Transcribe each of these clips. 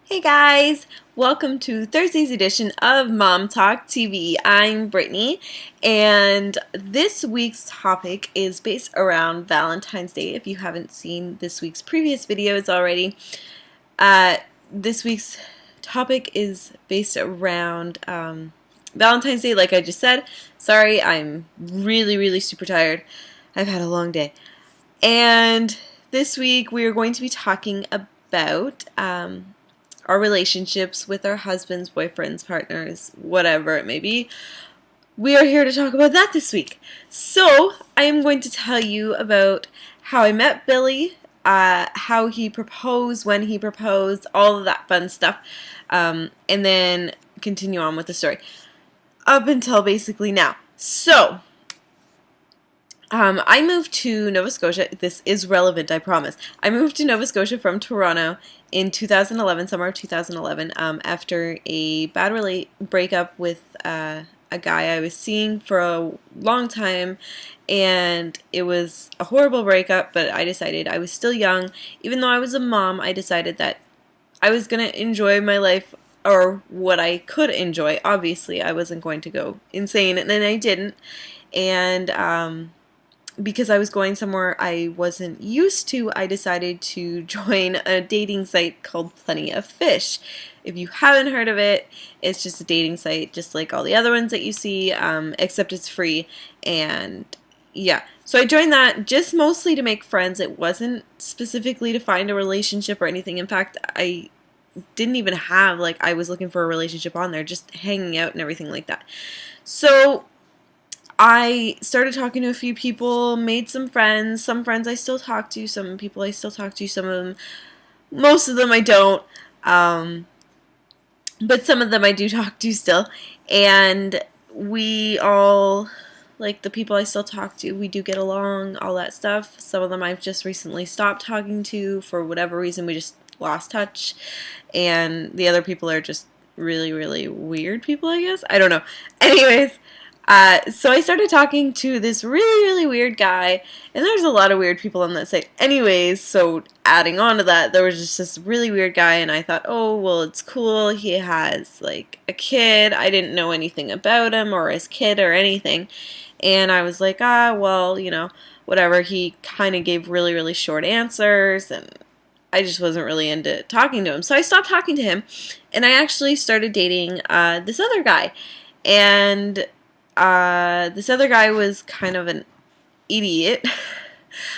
Hey guys, welcome to Thursday's edition of Mom Talk TV. I'm Brittany, and this week's topic is based around Valentine's Day. If you haven't seen this week's previous videos already, this week's topic is based around Valentine's Day, like I just said. Sorry, I'm really super tired. I've had a long day. And this week we are going to be talking about our relationships with our husbands, boyfriends, partners, whatever it may be. We are here to talk about that this week. So I am going to tell you about how I met Billy, how he proposed, when he proposed, all of that fun stuff, and then continue on with the story up until basically now. So I moved to Nova Scotia. This is relevant, I promise. I moved to Nova Scotia from Toronto in 2011, summer of 2011, after a bad breakup with a guy I was seeing for a long time, and it was a horrible breakup, but I decided I was still young. Even though I was a mom, I decided that I was going to enjoy my life, or what I could enjoy. Obviously, I wasn't going to go insane, and I didn't. And because I was going somewhere I wasn't used to, I decided to join a dating site called Plenty of Fish. If you haven't heard of it, it's just a dating site just like all the other ones that you see, except it's free. And yeah, so I joined that just mostly to make friends. It wasn't specifically to find a relationship or anything. In fact, I didn't even have, like, I was looking for a relationship on there, just hanging out and everything like that. So I started talking to a few people, made some friends. Some friends I still talk to, some people I still talk to, some of them, most of them I don't, but some of them I do talk to still. And we all, like the people I still talk to, we do get along, all that stuff. Some of them I've just recently stopped talking to for whatever reason. We just lost touch. And the other people are just really weird people, I guess. I don't know. Anyways, so I started talking to this really weird guy, and there's a lot of weird people on that site anyways, so adding on to that, there was just this really weird guy, and I thought, oh, well, it's cool, he has, like, a kid. I didn't know anything about him, or his kid, or anything, and I was like, well, you know, whatever. He kind of gave really short answers, and I just wasn't really into talking to him, so I stopped talking to him, and I actually started dating, this other guy, and this other guy was kind of an idiot,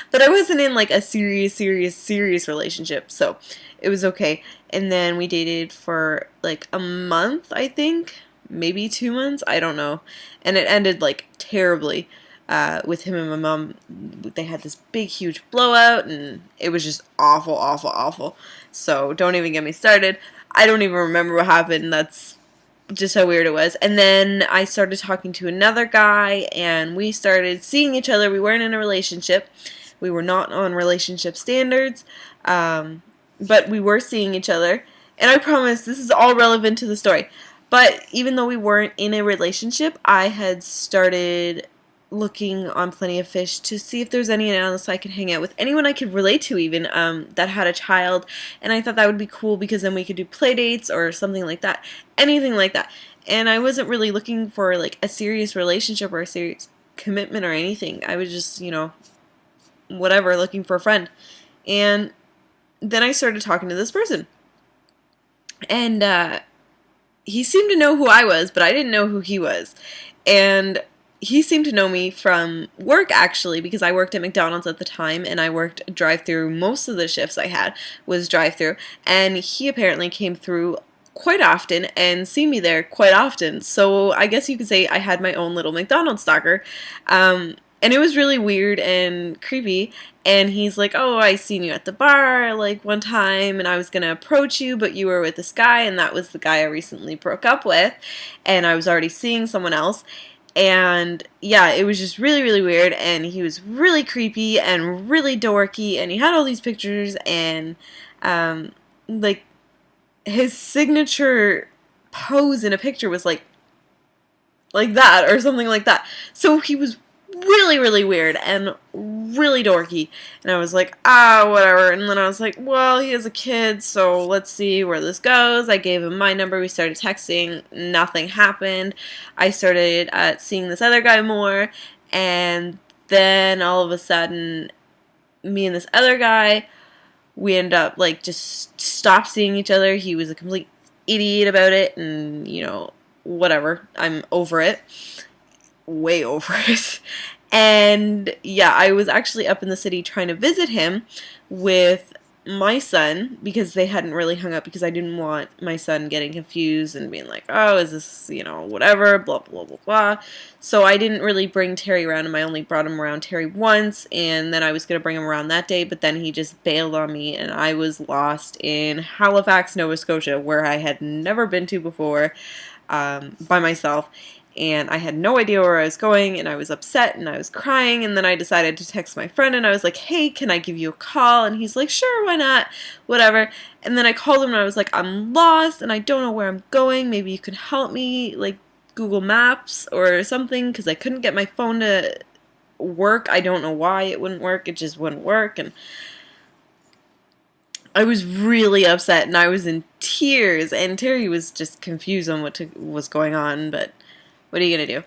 but I wasn't in like a serious relationship, so it was okay. And then we dated for like a month, I think, maybe 2 months, I don't know, and it ended like terribly with him and my mom. They had this big huge blowout, and it was just awful. So don't even get me started. I don't even remember what happened. That's just how weird it was. And then I started talking to another guy, and we started seeing each other. We weren't in a relationship. We were not on relationship standards, but we were seeing each other. And I promise this is all relevant to the story. But even though we weren't in a relationship, I had started looking on Plenty of Fish to see if there's anyone else I could hang out with, anyone I could relate to even, that had a child, and I thought that would be cool because then we could do play dates or something like that, anything like that. And I wasn't really looking for like a serious relationship or a serious commitment or anything. I was just, you know, whatever, looking for a friend. And then I started talking to this person, and he seemed to know who I was, but I didn't know who he was. And he seemed to know me from work, actually, because I worked at McDonald's at the time, and I worked drive-through. Most of the shifts I had was drive-through, and he apparently came through quite often and seen me there quite often. So I guess you could say I had my own little McDonald's stalker, and it was really weird and creepy. And he's like, oh, I seen you at the bar like one time, and I was gonna approach you, but you were with this guy, and that was the guy I recently broke up with, and I was already seeing someone else. And yeah, it was just really weird, and he was really creepy and really dorky, and he had all these pictures, and like his signature pose in a picture was like that or something like that. So he was really weird and really dorky. And I was like, ah, whatever. And then I was like, well, he has a kid, so let's see where this goes. I gave him my number. We started texting. Nothing happened. I started seeing this other guy more, and then all of a sudden, me and this other guy, we ended up like just stopped seeing each other. He was a complete idiot about it, and you know, whatever. I'm over it. Way over it. And yeah, I was actually up in the city trying to visit him with my son because they hadn't really hung up, because I didn't want my son getting confused and being like, oh, is this, you know, whatever, blah, blah, blah, blah. So I didn't really bring Terry around him. I only brought him around Terry once, and then I was going to bring him around that day, but then he just bailed on me, and I was lost in Halifax, Nova Scotia, where I had never been to before, by myself. And I had no idea where I was going, and I was upset, and I was crying, and then I decided to text my friend, and I was like, hey, can I give you a call? And he's like, sure, why not, whatever. And then I called him, and I was like, I'm lost, and I don't know where I'm going, maybe you can help me, like, Google Maps or something, because I couldn't get my phone to work. I don't know why it wouldn't work, it just wouldn't work, and I was really upset, and I was in tears, and Terry was just confused on what was going on, but what are you gonna do?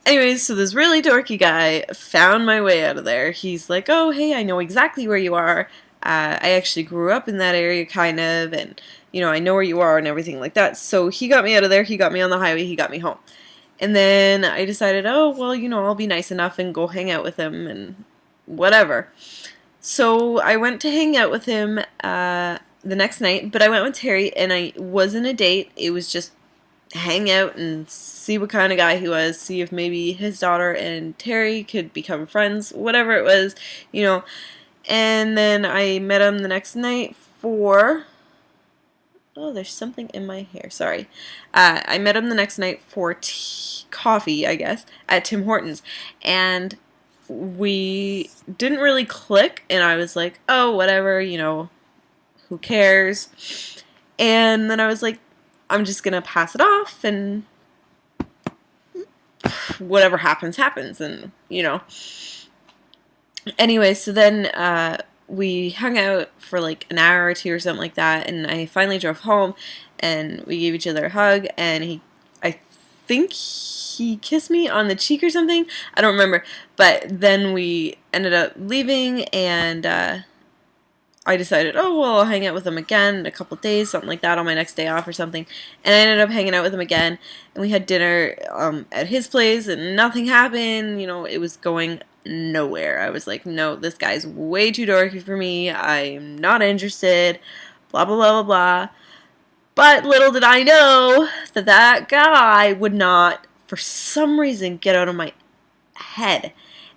Anyways, so this really dorky guy found my way out of there. He's like, oh, hey, I know exactly where you are. I actually grew up in that area, kind of, and, you know, I know where you are and everything like that. So he got me out of there. He got me on the highway. He got me home. And then I decided, oh, well, you know, I'll be nice enough and go hang out with him and whatever. So I went to hang out with him the next night, but I went with Terry, and I wasn't a date. It was just hang out and see what kind of guy he was, see if maybe his daughter and Terry could become friends, whatever it was, you know. And then I met him the next night for, oh, there's something in my hair, sorry. I met him the next night for coffee, I guess, at Tim Hortons, and we didn't really click, and I was like, oh, whatever, you know, who cares. And then I was like, I'm just gonna pass it off, and whatever happens, happens, and, you know. Anyway, so then we hung out for like an hour or two or something like that, and I finally drove home, and we gave each other a hug, and I think he kissed me on the cheek or something, I don't remember, but then we ended up leaving, and I decided, oh, well, I'll hang out with him again in a couple days, something like that, on my next day off or something. And I ended up hanging out with him again, and we had dinner at his place, and nothing happened. You know, it was going nowhere. I was like, no, this guy's way too dorky for me. I'm not interested, blah, blah, blah, blah, blah. But little did I know that that guy would not, for some reason, get out of my head.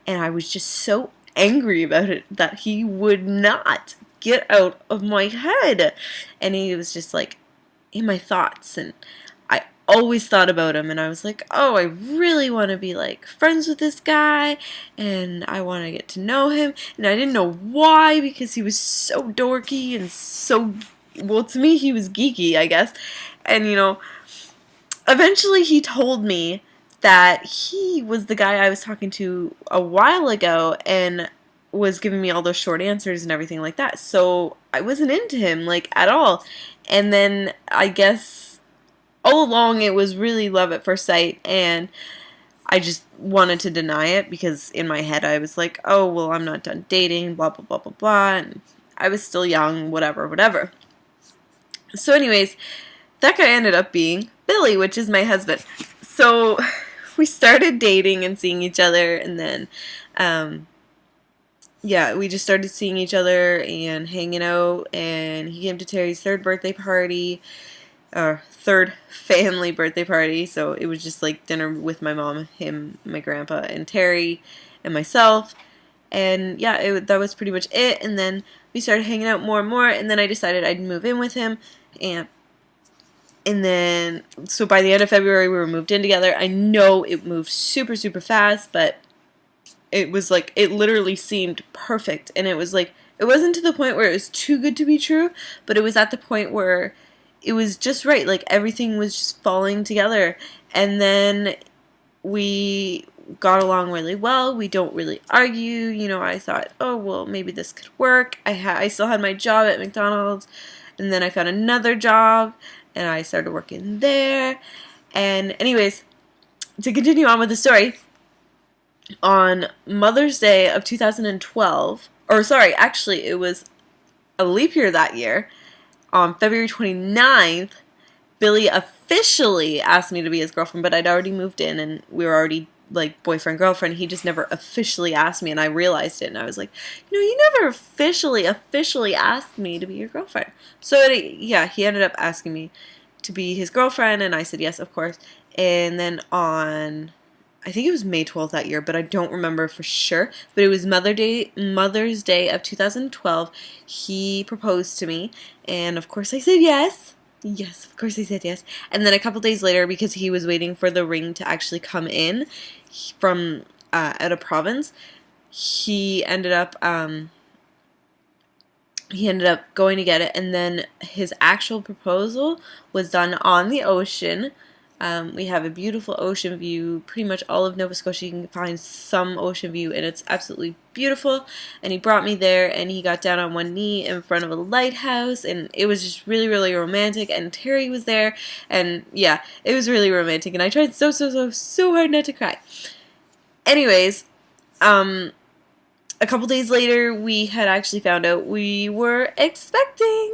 And I was just so angry about it that he would not get out of my head, and he was just like in my thoughts, and I always thought about him, and I was like, oh, I really want to be like friends with this guy, and I want to get to know him, and I didn't know why, because he was so dorky and so, well, to me he was geeky, I guess. And you know, eventually he told me that he was the guy I was talking to a while ago, and was giving me all those short answers and everything like that. So I wasn't into him, like, at all. And then I guess all along it was really love at first sight, and I just wanted to deny it, because in my head I was like, oh, well, I'm not done dating, blah, blah, blah, blah, blah, and I was still young, whatever, whatever. So anyways, that guy ended up being Billy, which is my husband. So we started dating and seeing each other, and then yeah, we just started seeing each other and hanging out, and he came to Terry's third birthday party, or third family birthday party, so it was just like dinner with my mom, him, my grandpa, and Terry, and myself, and yeah, that was pretty much it. And then we started hanging out more and more, and then I decided I'd move in with him, and then, so by the end of February, we were moved in together. I know it moved super, super fast, but it was like, it literally seemed perfect, and it was like, it wasn't to the point where it was too good to be true, but it was at the point where it was just right, like everything was just falling together. And then we got along really well. We don't really argue. You know, I thought, oh, well, maybe this could work. I still had my job at McDonald's, and then I found another job, and I started working there. And anyways, to continue on with the story, on Mother's Day of 2012, or sorry, actually, it was a leap year that year, on February 29th, Billy officially asked me to be his girlfriend, but I'd already moved in and we were already like boyfriend, girlfriend. He just never officially asked me, and I realized it, and I was like, you never officially asked me to be your girlfriend. So yeah, he ended up asking me to be his girlfriend, and I said yes, of course. And then on, I think it was May 12th that year, but I don't remember for sure. But it was Mother's Day of 2012. He proposed to me, and of course I said yes. Yes, of course I said yes. And then a couple days later, because he was waiting for the ring to actually come in from out of province, he ended up going to get it, and then his actual proposal was done on the ocean. We have a beautiful ocean view. Pretty much all of Nova Scotia, you can find some ocean view, and it's absolutely beautiful. And he brought me there, and he got down on one knee in front of a lighthouse, and it was just really, really romantic. And Terry was there, and yeah, it was really romantic. And I tried so hard not to cry. Anyways, a couple days later, we had actually found out we were expecting.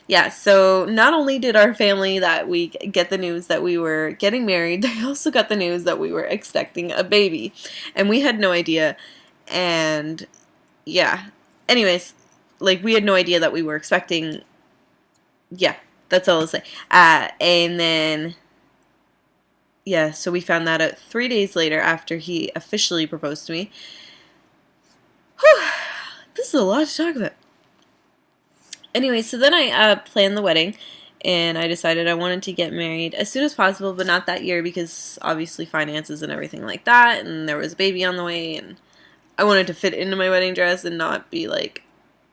Yeah, so not only did our family that week get the news that we were getting married, they also got the news that we were expecting a baby. And we had no idea. And yeah, anyways, like, we had no idea that we were expecting. Yeah, that's all I'll say. And then, yeah, so we found that out 3 days later after he officially proposed to me. Whew, this is a lot to talk about. Anyway, so then I planned the wedding, and I decided I wanted to get married as soon as possible, but not that year because obviously finances and everything like that, and there was a baby on the way, and I wanted to fit into my wedding dress and not be like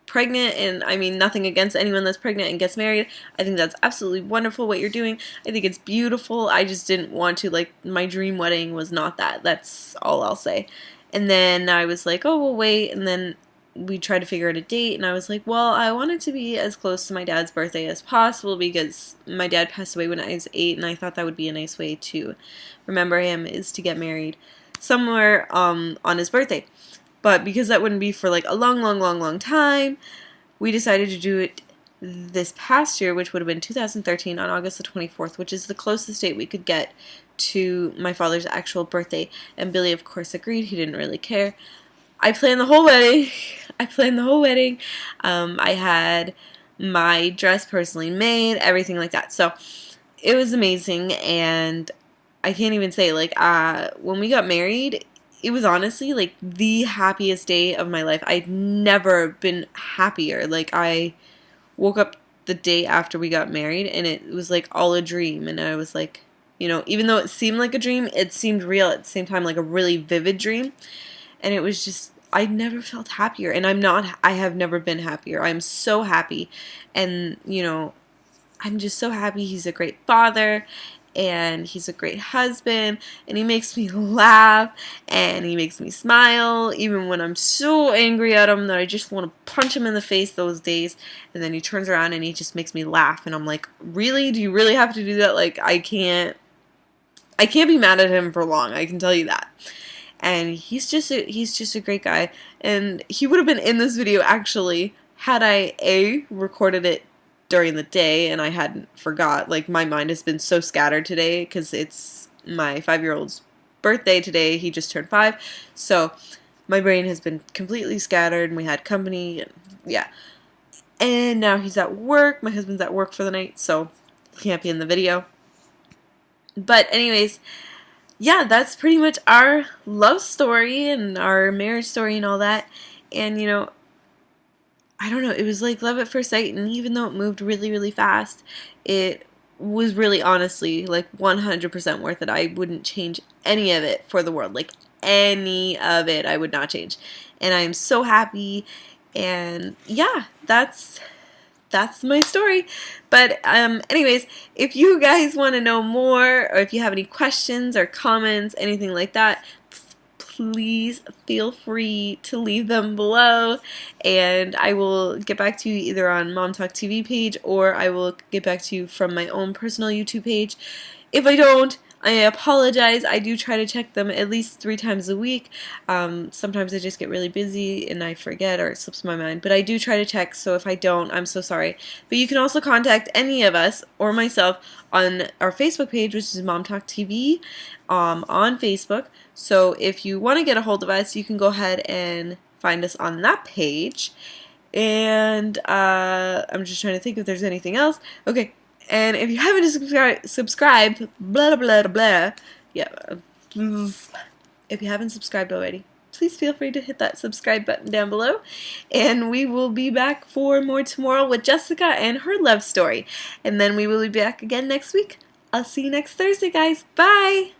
pregnant. And I mean, nothing against anyone that's pregnant and gets married. I think that's absolutely wonderful what you're doing. I think it's beautiful. I just didn't want to, like, my dream wedding was not that. That's all I'll say. And then I was like, oh, we'll wait. And then we tried to figure out a date. And I was like, well, I wanted to be as close to my dad's birthday as possible because my dad passed away when I was 8. And I thought that would be a nice way to remember him, is to get married somewhere on his birthday. But because that wouldn't be for like a long time, we decided to do it this past year, which would have been 2013, on August the 24th, which is the closest date we could get to my father's actual birthday. And Billy, of course, agreed. He didn't really care. I planned the whole wedding. I had my dress personally made, everything like that. So it was amazing, and I can't even say, like, when we got married, it was honestly like the happiest day of my life. I'd never been happier. Like, I woke up the day after we got married, and it was like all a dream. And I was like, even though it seemed like a dream, it seemed real at the same time, like a really vivid dream. And it was just, I never felt happier. And I have never been happier. I'm so happy. And, I'm just so happy. He's a great father, and he's a great husband, and he makes me laugh, and he makes me smile, even when I'm so angry at him that I just want to punch him in the face those days. And then he turns around and he just makes me laugh, and I'm like, really? Do you really have to do that? Like, I can't be mad at him for long, I can tell you that. And he's just a great guy, and he would have been in this video actually had I recorded it during the day and I hadn't forgot. Like, my mind has been so scattered today because it's my 5-year-old's birthday today. He just turned 5, so my brain has been completely scattered, and we had company, and yeah. And now he's at work. My husband's at work for the night, so he can't be in the video. But anyways, yeah, that's pretty much our love story and our marriage story and all that. And I don't know, it was like love at first sight, and even though it moved really, really fast, it was really, honestly, like 100% worth it. I wouldn't change any of it for the world. Like, any of it I would not change. And I am so happy, and yeah, that's my story. But anyways, if you guys want to know more, or if you have any questions or comments, anything like that, please feel free to leave them below, and I will get back to you either on Mom Talk TV page, or I will get back to you from my own personal YouTube page. If I don't, I apologize. I do try to check them at least 3 times a week. Sometimes I just get really busy and I forget, or it slips my mind, but I do try to check, so if I don't, I'm so sorry. But you can also contact any of us or myself on our Facebook page, which is Mom Talk TV, on Facebook. So if you want to get a hold of us, you can go ahead and find us on that page. And I'm just trying to think if there's anything else. Okay. And if you haven't subscribed, blah, blah, blah, blah, yeah, if you haven't subscribed already, please feel free to hit that subscribe button down below. And we will be back for more tomorrow with Jessica and her love story. And then we will be back again next week. I'll see you next Thursday, guys. Bye!